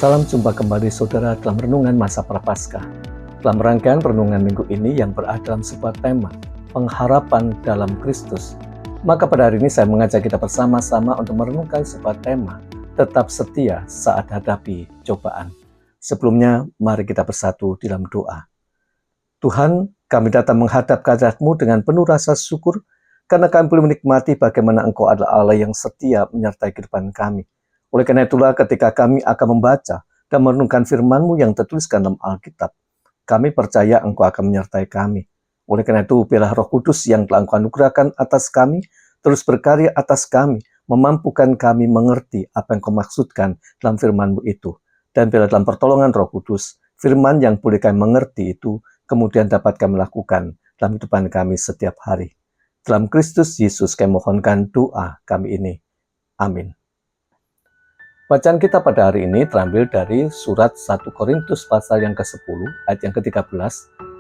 Salam jumpa kembali saudara dalam renungan masa Prapaskah. Dalam rangkaian renungan minggu ini yang berada dalam sebuah tema, pengharapan dalam Kristus. Maka pada hari ini saya mengajak kita bersama-sama untuk merenungkan sebuah tema, tetap setia saat hadapi cobaan. Sebelumnya, mari kita bersatu dalam doa. Tuhan, kami datang menghadap kehadirat-Mu dengan penuh rasa syukur, karena kami boleh menikmati bagaimana Engkau adalah Allah yang setia menyertai kehidupan kami. Oleh karena itulah ketika kami akan membaca dan merenungkan firman-Mu yang tertuliskan dalam Alkitab, kami percaya Engkau akan menyertai kami. Oleh karena itu, biarlah Roh Kudus yang telah Engkau anugerahkan atas kami, terus berkarya atas kami, memampukan kami mengerti apa yang Engkau maksudkan dalam firman-Mu itu. Dan biarlah dalam pertolongan Roh Kudus, firman yang boleh kami mengerti itu, kemudian dapat kami lakukan dalam kehidupan kami setiap hari. Dalam Kristus Yesus kami mohonkan doa kami ini. Amin. Bacaan kita pada hari ini terambil dari surat 1 Korintus pasal yang ke-10 ayat yang ke-13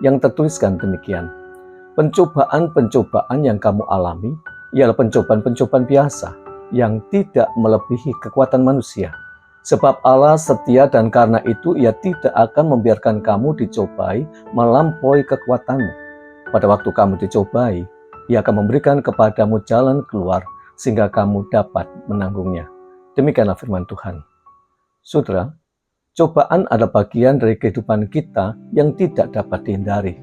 yang tertuliskan demikian. Pencobaan-pencobaan yang kamu alami ialah pencobaan-pencobaan biasa yang tidak melebihi kekuatan manusia. Sebab Allah setia dan karena itu Ia tidak akan membiarkan kamu dicobai melampaui kekuatanmu. Pada waktu kamu dicobai, Ia akan memberikan kepadamu jalan keluar sehingga kamu dapat menanggungnya. Demikianlah firman Tuhan. Saudara, cobaan adalah bagian dari kehidupan kita yang tidak dapat dihindari.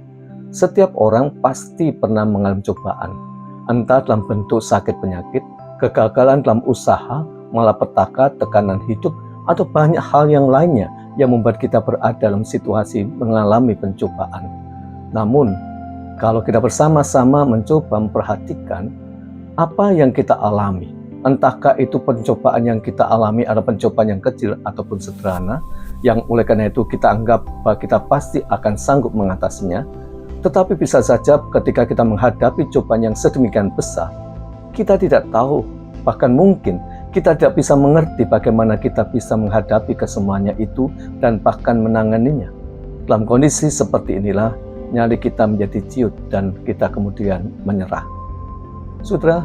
Setiap orang pasti pernah mengalami cobaan, entah dalam bentuk sakit penyakit, kegagalan dalam usaha, malapetaka, tekanan hidup, atau banyak hal yang lainnya yang membuat kita berada dalam situasi mengalami pencobaan. Namun, kalau kita bersama-sama mencoba memperhatikan apa yang kita alami, entahkah itu pencobaan yang kita alami adalah pencobaan yang kecil ataupun sederhana, yang oleh karena itu kita anggap bahwa kita pasti akan sanggup mengatasinya, tetapi bisa saja ketika kita menghadapi cobaan yang sedemikian besar, kita tidak tahu, bahkan mungkin kita tidak bisa mengerti bagaimana kita bisa menghadapi kesemuanya itu dan bahkan menanganinya. Dalam kondisi seperti inilah, nyali kita menjadi ciut dan kita kemudian menyerah. Saudara,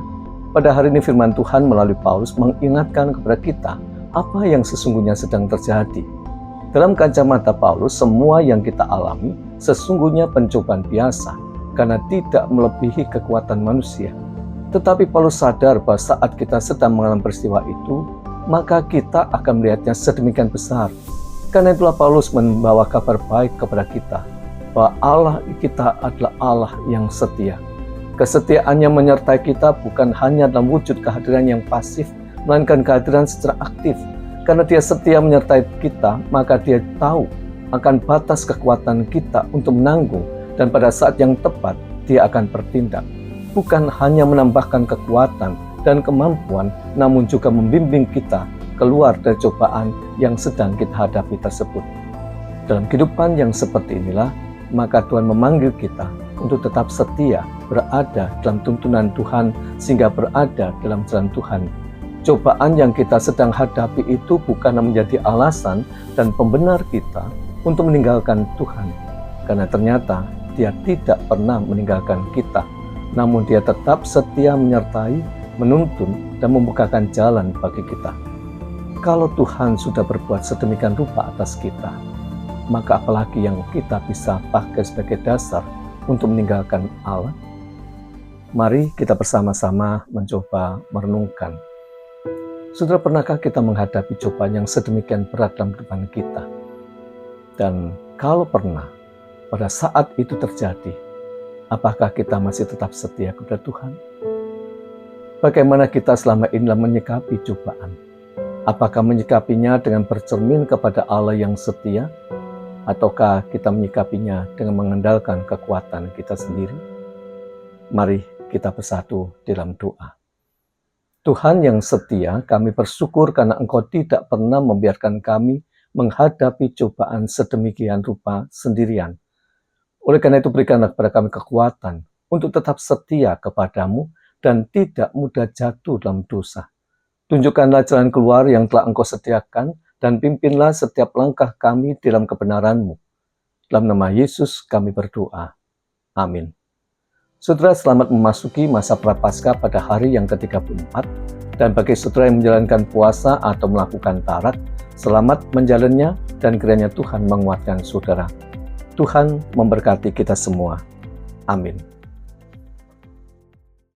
pada hari ini firman Tuhan melalui Paulus mengingatkan kepada kita apa yang sesungguhnya sedang terjadi. Dalam kacamata Paulus, semua yang kita alami sesungguhnya pencobaan biasa karena tidak melebihi kekuatan manusia. Tetapi Paulus sadar bahwa saat kita sedang mengalami peristiwa itu, maka kita akan melihatnya sedemikian besar. Karena itulah Paulus membawa kabar baik kepada kita bahwa Allah kita adalah Allah yang setia. Kesetiaannya menyertai kita bukan hanya dalam wujud kehadiran yang pasif, melainkan kehadiran secara aktif. Karena Dia setia menyertai kita, maka Dia tahu akan batas kekuatan kita untuk menanggung, dan pada saat yang tepat Dia akan bertindak. Bukan hanya menambahkan kekuatan dan kemampuan, namun juga membimbing kita keluar dari cobaan yang sedang kita hadapi tersebut. Dalam kehidupan yang seperti inilah, maka Tuhan memanggil kita untuk tetap setia berada dalam tuntunan Tuhan sehingga berada dalam jalan Tuhan. Cobaan yang kita sedang hadapi itu bukan menjadi alasan dan pembenar kita untuk meninggalkan Tuhan. Karena ternyata Dia tidak pernah meninggalkan kita, namun Dia tetap setia menyertai, menuntun, dan membukakan jalan bagi kita. Kalau Tuhan sudah berbuat sedemikian rupa atas kita, maka apalagi yang kita bisa pakai sebagai dasar untuk meninggalkan Allah? Mari kita bersama-sama mencoba merenungkan. Saudara, pernahkah kita menghadapi cobaan yang sedemikian berat dalam kehidupan kita? Dan kalau pernah, pada saat itu terjadi, apakah kita masih tetap setia kepada Tuhan? Bagaimana kita selama ini menyikapi cobaan? Apakah menyikapinya dengan bercermin kepada Allah yang setia? Ataukah kita menyikapinya dengan mengandalkan kekuatan kita sendiri? Mari kita bersatu dalam doa. Tuhan yang setia, kami bersyukur karena Engkau tidak pernah membiarkan kami menghadapi cobaan sedemikian rupa sendirian. Oleh karena itu berikanlah kepada kami kekuatan untuk tetap setia kepadamu dan tidak mudah jatuh dalam dosa. Tunjukkanlah jalan keluar yang telah Engkau sediakan, dan pimpinlah setiap langkah kami dalam kebenaran-Mu. Dalam nama Yesus kami berdoa. Amin. Saudara, selamat memasuki masa Prapaskah pada hari yang ke-34. Dan bagi saudara yang menjalankan puasa atau melakukan tarat, Selamat menjalannya dan kiranya Tuhan menguatkan saudara. Tuhan memberkati kita semua. Amin.